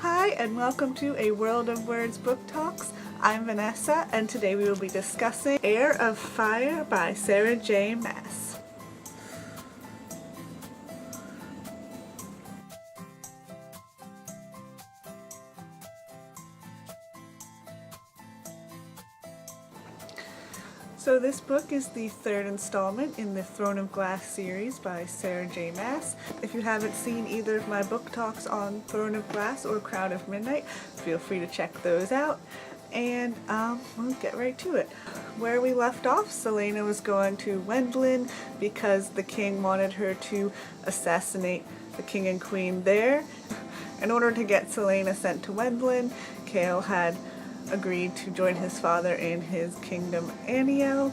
Hi and welcome to A World of Words Book Talks. I'm Vanessa and today we will be discussing Heir of Fire by Sarah J. Maas. So this book is the third installment in the Throne of Glass series by Sarah J. Maas. If you haven't seen either of my book talks on Throne of Glass or Crown of Midnight, feel free to check those out. And we'll get right to it. Where we left off, Celaena was going to Wendlin because the king wanted her to assassinate the king and queen there. In order to get Celaena sent to Wendlin, Chaol had agreed to join his father in his kingdom Aniel,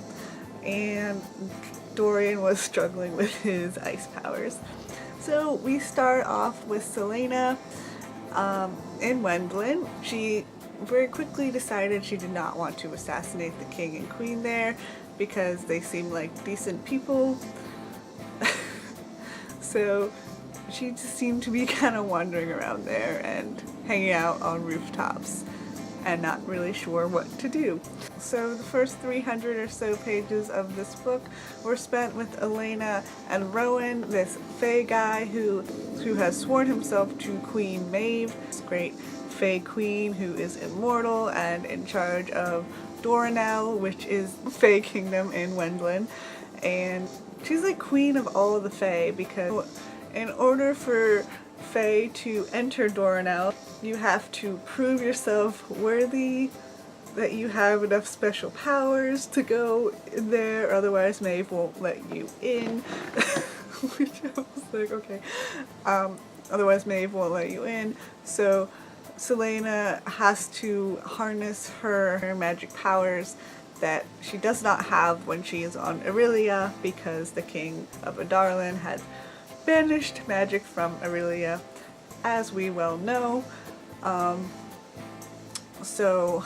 and Dorian was struggling with his ice powers. So we start off with Celaena in Wendlin. She very quickly decided she did not want to assassinate the king and queen there because they seemed like decent people. So she just seemed to be kind of wandering around there and hanging out on rooftops and not really sure what to do. So the first 300 or so pages of this book were spent with Elena and Rowan, this Fae guy who has sworn himself to Queen Maeve, this great Fae queen who is immortal and in charge of Doranel, which is the Fae kingdom in Wendlin. And she's like queen of all of the Fae because in order for Fae to enter Doranel, you have to prove yourself worthy, that you have enough special powers to go in there, otherwise Maeve won't let you in. Which I was like, okay. Otherwise Maeve won't let you in. So Celaena has to harness her magic powers that she does not have when she is on Aurelia because the king of Adarlan had banished magic from Aurelia, as we well know. So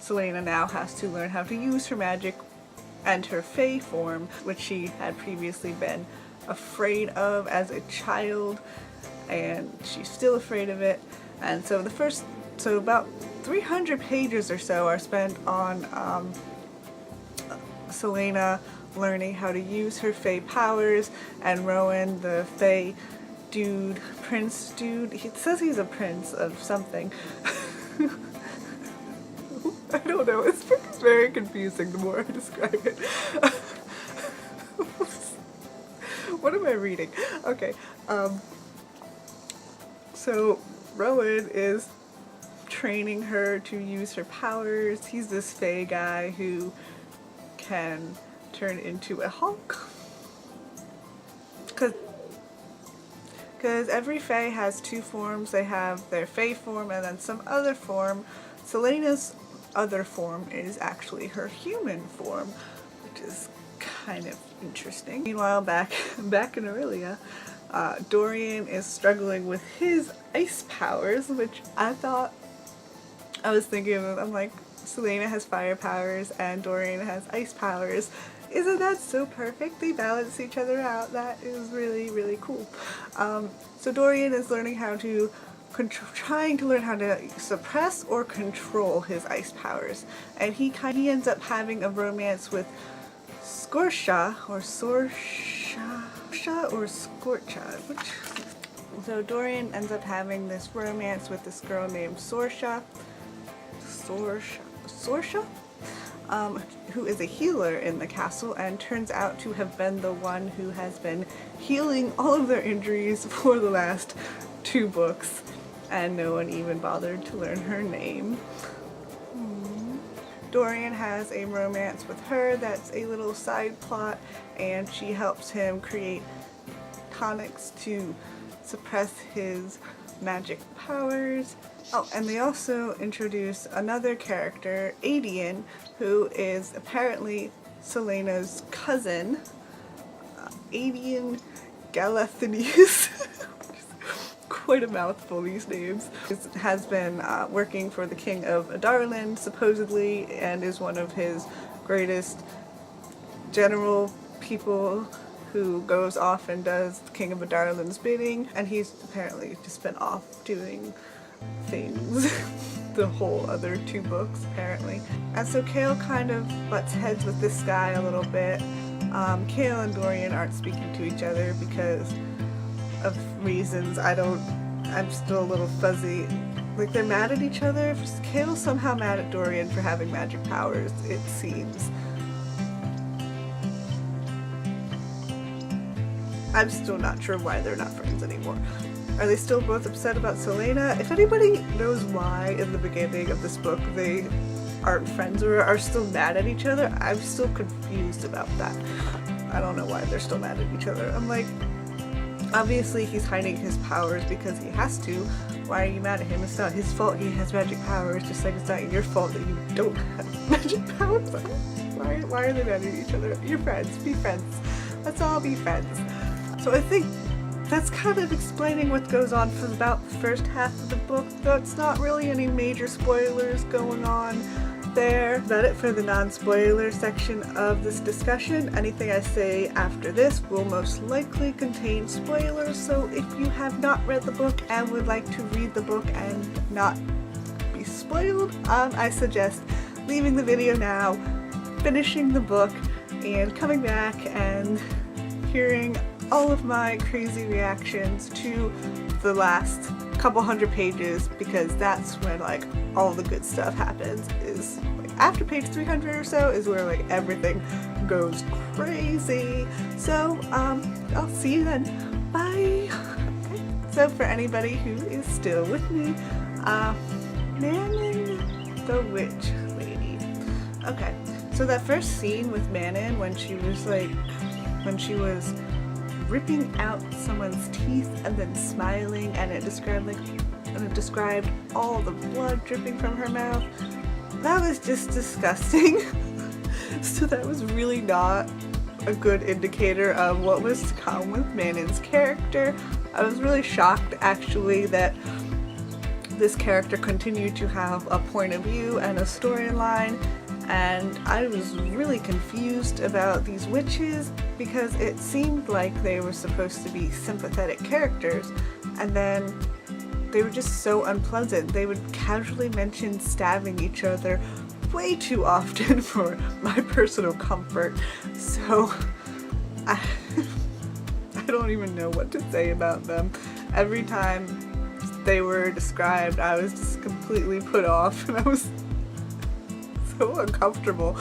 Celaena now has to learn how to use her magic and her Fae form, which she had previously been afraid of as a child, and she's still afraid of it. And so about 300 pages or so are spent on Celaena learning how to use her Fae powers, and Rowan, the Fae dude, prince dude, he says he's a prince of something. I don't know, this book is very confusing the more I describe it. What am I reading? Okay, so Rowan is training her to use her powers. He's this Fae guy who can turn into a Hulk. Because every Fae has two forms. They have their Fae form and then some other form. Celaena's other form is actually her human form, which is kind of interesting. Meanwhile, back in Aurelia, Dorian is struggling with his ice powers, which I was thinking of. I'm like, Celaena has fire powers and Dorian has ice powers. Isn't that so perfect? They balance each other out. That is really, really cool. So Dorian is learning how to trying to learn how to suppress or control his ice powers, and he ends up having a romance with Scorcha or Scorcha. So Dorian ends up having this romance with this girl named Sorsha, who is a healer in the castle and turns out to have been the one who has been healing all of their injuries for the last 2 books, and no one even bothered to learn her name. Dorian has a romance with her that's a little side plot, and she helps him create tonics to suppress his magic powers. Oh, and they also introduce another character, Adian, who is apparently Celaena's cousin, Adian Galathanese. Quite a mouthful, these names. Has been working for the king of Adarlan, supposedly, and is one of his greatest general people who goes off and does the King of Adarlan's bidding, and he's apparently just been off doing things the whole other 2 books apparently. And so Chaol kind of butts heads with this guy a little bit. Chaol and Dorian aren't speaking to each other because of reasons I'm still a little fuzzy. Like, they're mad at each other. Chaol's somehow mad at Dorian for having magic powers, it seems. I'm still not sure why they're not friends anymore. Are they still both upset about Celaena? If anybody knows why in the beginning of this book they aren't friends or are still mad at each other, I'm still confused about that. I don't know why they're still mad at each other. I'm like, obviously he's hiding his powers because he has to. Why are you mad at him? It's not his fault he has magic powers, just like it's not your fault that you don't have magic powers. Why are they mad at each other? You're friends. Be friends. Let's all be friends. So I think that's kind of explaining what goes on for about the first half of the book, though it's not really any major spoilers going on there. That's it for the non-spoiler section of this discussion. Anything I say after this will most likely contain spoilers, so if you have not read the book and would like to read the book and not be spoiled, I suggest leaving the video now, finishing the book, and coming back and hearing all of my crazy reactions to the last couple hundred pages, because that's when like all the good stuff happens. Is like after page 300 or so is where like everything goes crazy. So I'll see you then. Bye. Okay. So for anybody who is still with me, Manon the Witch Lady. Okay, so that first scene with Manon when she was ripping out someone's teeth and then smiling, and it described all the blood dripping from her mouth. That was just disgusting. So that was really not a good indicator of what was to come with Manon's character. I was really shocked actually that this character continued to have a point of view and a storyline, and I was really confused about these witches because it seemed like they were supposed to be sympathetic characters, and then they were just so unpleasant. They would casually mention stabbing each other way too often for my personal comfort, so I don't even know what to say about them. Every time they were described, I was just completely put off, and I was so uncomfortable.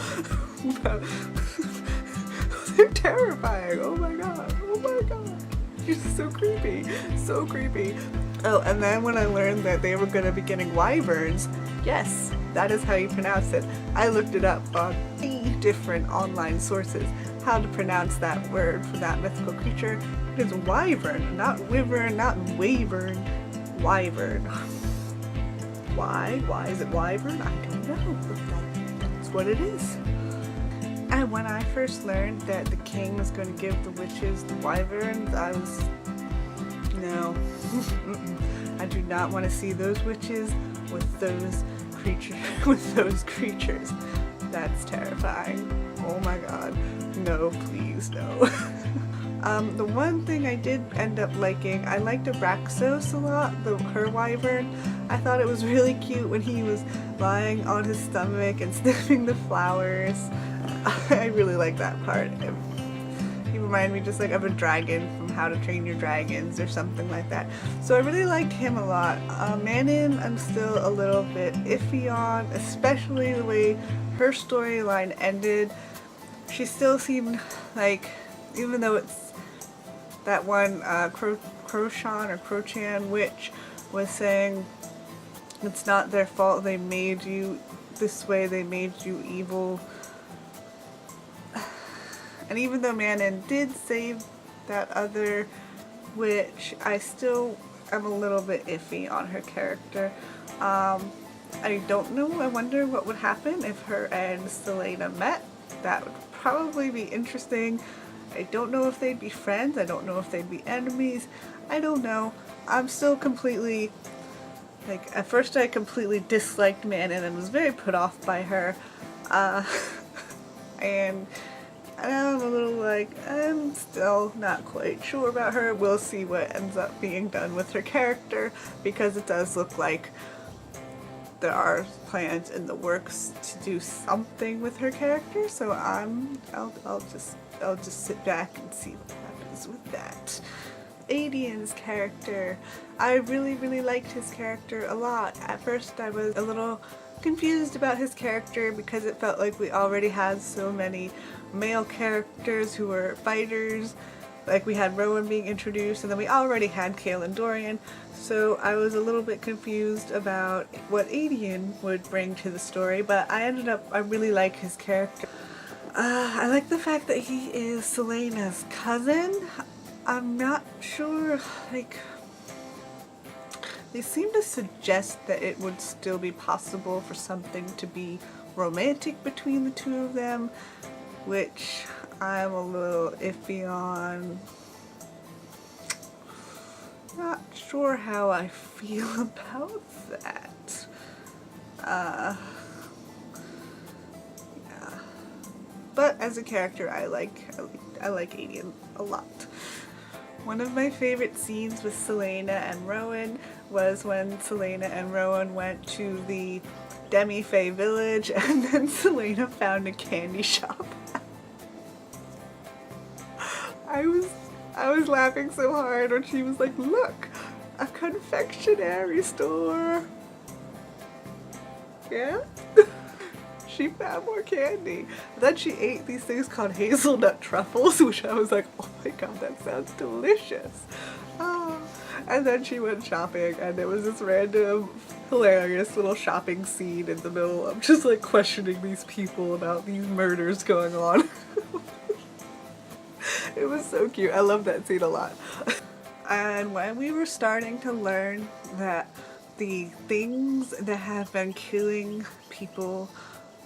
They're terrifying. Oh my god. Oh my god. You're so creepy. So creepy. Oh, and then when I learned that they were going to be getting wyverns, yes, that is how you pronounce it. I looked it up on 8 different online sources, how to pronounce that word for that mythical creature. It is wyvern, not wyvern, not wavern. Wyvern. Why? Why is it wyvern? I don't know, but that's what it is. And when I first learned that the king was going to give the witches the wyverns, I was, no. I do not want to see those witches with those creatures. That's terrifying. Oh my god. No, please, no. The one thing I did end up liking, I liked Abraxos a lot, her wyvern. I thought it was really cute when he was lying on his stomach and sniffing the flowers. I really like that part. He reminded me just like of a dragon from How to Train Your Dragons or something like that. So I really liked him a lot. Manon, I'm still a little bit iffy on, especially the way her storyline ended. She still seemed like, even though it's that one Crochan witch was saying it's not their fault, they made you this way, they made you evil. And even though Manon did save that other witch, I still am a little bit iffy on her character. I don't know, I wonder what would happen if her and Celaena met. That would probably be interesting. I don't know if they'd be friends, I don't know if they'd be enemies, I don't know. I'm still completely, like, at first I completely disliked Manon and was very put off by her. And And I'm a little like, I'm still not quite sure about her. We'll see what ends up being done with her character, because it does look like there are plans in the works to do something with her character. So I'll just sit back and see what happens with that. Adian's character. I really liked his character a lot. At first I was a little confused about his character because it felt like we already had so many male characters who were fighters. Like we had Rowan being introduced, and then we already had Kael and Dorian, so I was a little bit confused about what Adian would bring to the story, but I really like his character. I like the fact that he is Celaena's cousin. I'm not sure, like, they seem to suggest that it would still be possible for something to be romantic between the two of them, which I'm a little iffy on. Not sure how I feel about that. Yeah. But as a character, I like Adian a lot. One of my favorite scenes with Celaena and Rowan was when Celaena and Rowan went to the Demi-Fae village, and then Celaena found a candy shop. I was laughing so hard when she was like, look, a confectionery store. Yeah? She found more candy. Then she ate these things called hazelnut truffles, which I was like, oh my god, that sounds delicious. Oh. And then she went shopping, and there was this random hilarious little shopping scene in the middle of just like questioning these people about these murders going on. It was so cute. I love that scene a lot. And when we were starting to learn that the things that have been killing people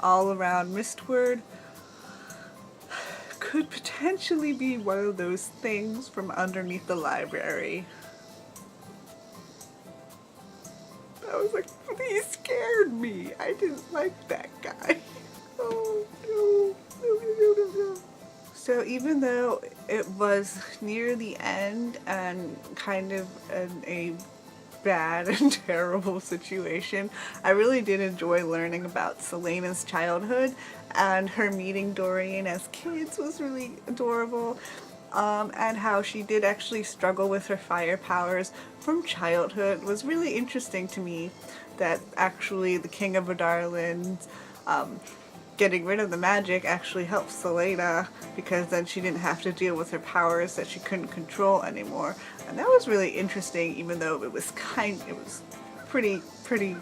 all around Mistward could potentially be one of those things from underneath the library, I was like, he scared me. I didn't like that guy. Oh no. No. So even though it was near the end and kind of a bad and terrible situation, I really did enjoy learning about Celaena's childhood, and her meeting Dorian as kids was really adorable, and how she did actually struggle with her fire powers from childhood was really interesting to me, that actually the King of Adarlan's getting rid of the magic actually helped Celaena, because then she didn't have to deal with her powers that she couldn't control anymore. And that was really interesting, even though it was pretty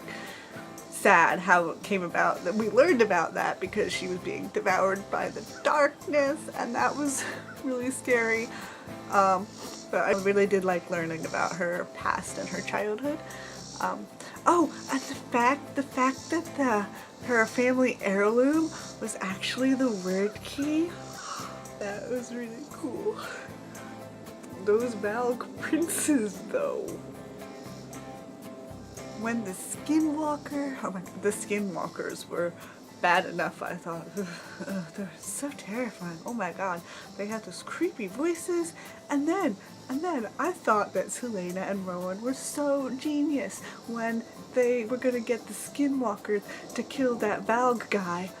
sad how it came about that we learned about that, because she was being devoured by the darkness, and that was really scary. But I really did like learning about her past and her childhood. Oh, and the fact that her family heirloom was actually the word key, that was really cool. Those Valg princes, though. When the Skinwalker, oh my god, the Skinwalkers were bad enough, I thought. They're so terrifying. Oh my god, they had those creepy voices, and then I thought that Celaena and Rowan were so genius when they were gonna get the Skinwalkers to kill that Valg guy.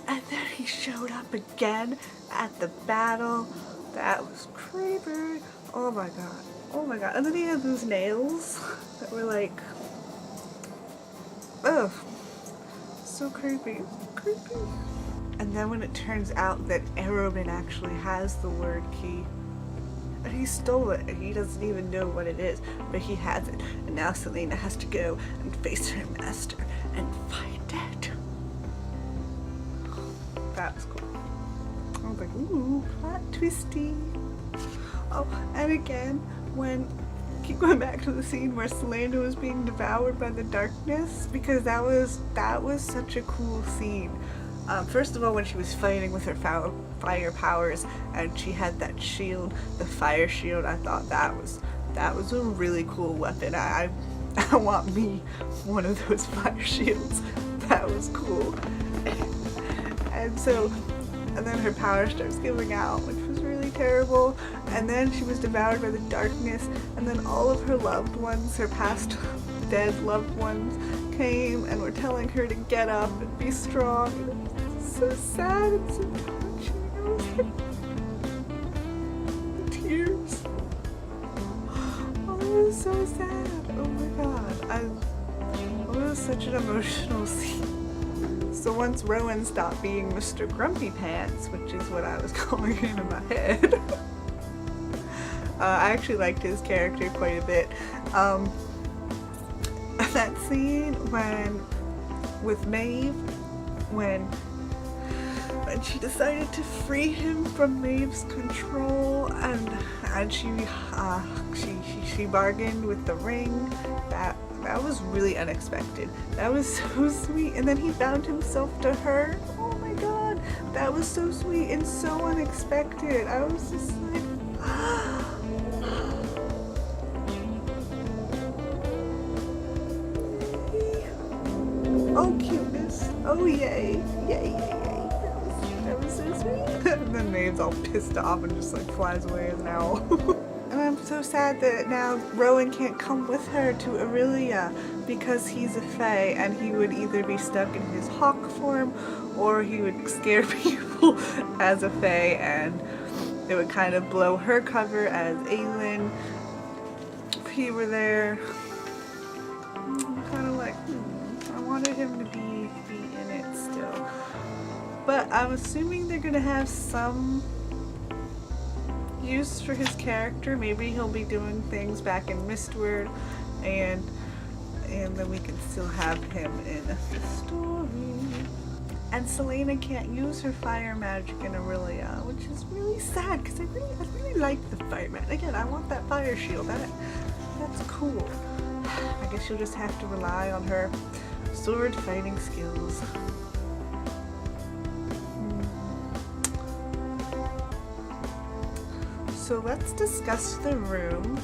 And then he showed up again at the battle. That was creepy. Oh my god. Oh my god. And then he had those nails that were like, ugh. So creepy. Creepy. And then when it turns out that Arobin actually has the word key, and he stole it, and he doesn't even know what it is, but he has it, and now Celaena has to go and face her master and find it. That was cool. I was like, ooh, plot twisty. Oh, and again, keep going back to the scene where Celaena was being devoured by the darkness, because that was such a cool scene. First of all, when she was fighting with her fire powers, and she had that shield, the fire shield, I thought that was a really cool weapon. I want me one of those fire shields. That was cool. And so and then her power starts giving out, which was really terrible. And then she was devoured by the darkness, and then all of her loved ones, her past dead loved ones, came and were telling her to get up and be strong. And it was so sad and so touching. I was like, tears. Oh, it was so sad. Oh my god. It was such an emotional scene. So once Rowan stopped being Mr. Grumpy Pants, which is what I was calling him in my head, I actually liked his character quite a bit. That scene with Maeve, when she decided to free him from Maeve's control, and she bargained with the ring. That was really unexpected. That was so sweet. And then he bound himself to her. Oh my god, that was so sweet and so unexpected. I was just like, oh, cuteness. Oh, yay. Yay, yay, yay. That was so sweet. And then Maeve's all pissed off and just like flies away as an owl. And I'm so sad that now Rowan can't come with her to Aurelia because he's a fae, and he would either be stuck in his hawk form or he would scare people as a fae, and it would kind of blow her cover as Aelin if he were there. I'm kind of like, I wanted him to be in it still. But I'm assuming they're gonna have some use for his character. Maybe he'll be doing things back in Mistward, and then we can still have him in the story. And Selena can't use her fire magic in Aurelia, which is really sad because I really like the fire magic. Again, I want that fire shield. That's cool. I guess you'll just have to rely on her sword fighting skills. So let's discuss the room.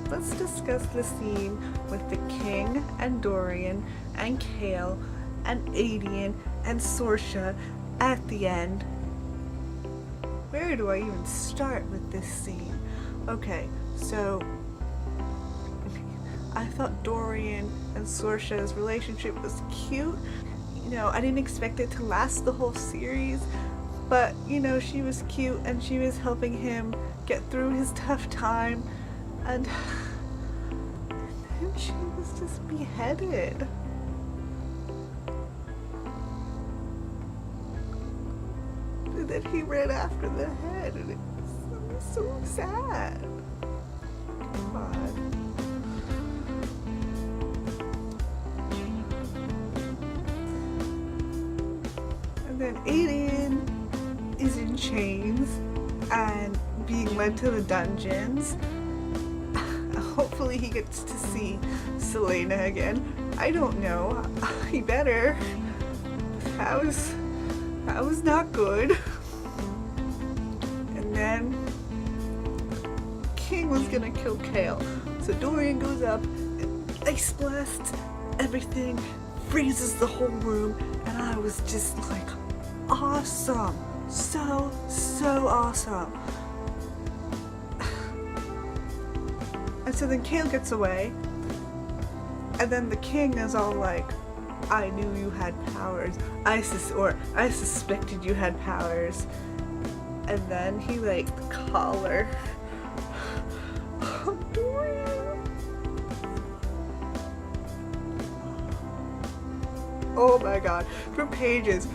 Let's discuss the scene with the king and Dorian and Kale and Adian and Sorsha at the end. Where do I even start with this scene? Okay, so I thought Dorian and Sorsha's relationship was cute. You know, I didn't expect it to last the whole series, but you know, she was cute and she was helping him get through his tough time, and then she was just beheaded. And then he ran after the head, and it was so sad. God. And then Aiden is in chains and being led to the dungeons. Hopefully he gets to see Selena again. I don't know. He better. That was not good. And then King was gonna kill Kale. So Dorian goes up and ice blasts everything, freezes the whole room, and I was just like, awesome. So awesome. And so then Kale gets away, and then the king is all like, I knew you had powers. I suspected you had powers. And then he like the collar. Oh, Dorian. Oh my god. For pages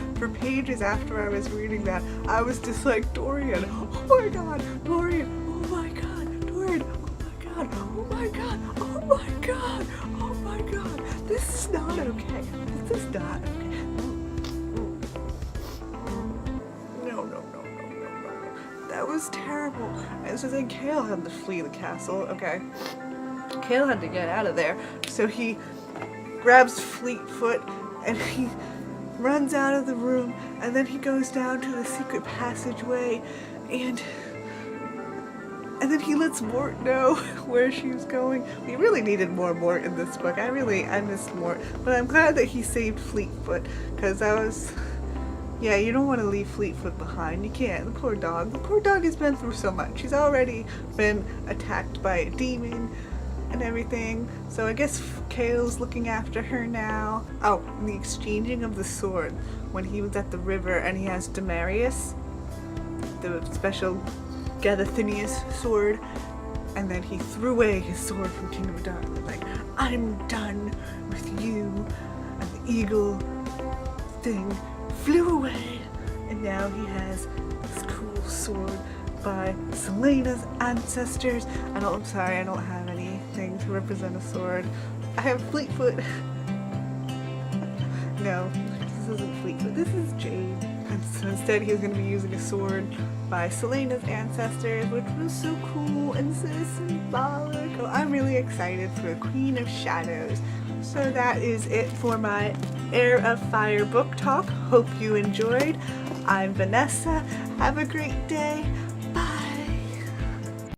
after I was reading that, I was just like, Dorian, oh my god, Dorian, oh my god, Dorian, oh my god, oh my god, oh my god, this is not okay, this is not okay. No. That was terrible. And so then Kale had to flee the castle, okay. Kale had to get out of there, so he grabs Fleetfoot and he runs out of the room, and then he goes down to the secret passageway, and then he lets Mort know where she's going. We really needed more Mort in this book. I missed Mort, but I'm glad that he saved Fleetfoot, because Yeah, you don't want to leave Fleetfoot behind. You can't. The poor dog. The poor dog has been through so much. He's already been attacked by a demon and everything. So I guess Kale's looking after her now. Oh, and the exchanging of the sword when he was at the river and he has Demarius, the special Gadathinius sword, and then he threw away his sword from Kingdom of Darkness, like, I'm done with you. And the eagle thing flew away, and now he has this cool sword by Selena's ancestors. I'm sorry, I don't have anything to represent a sword. I have Fleetfoot. No, this isn't Fleetfoot, this is Jade. And so instead he was going to be using a sword by Selena's ancestors, which was so cool and so symbolic. Oh, I'm really excited for Queen of Shadows. So that is it for my Heir of Fire book talk. Hope you enjoyed. I'm Vanessa. Have a great day.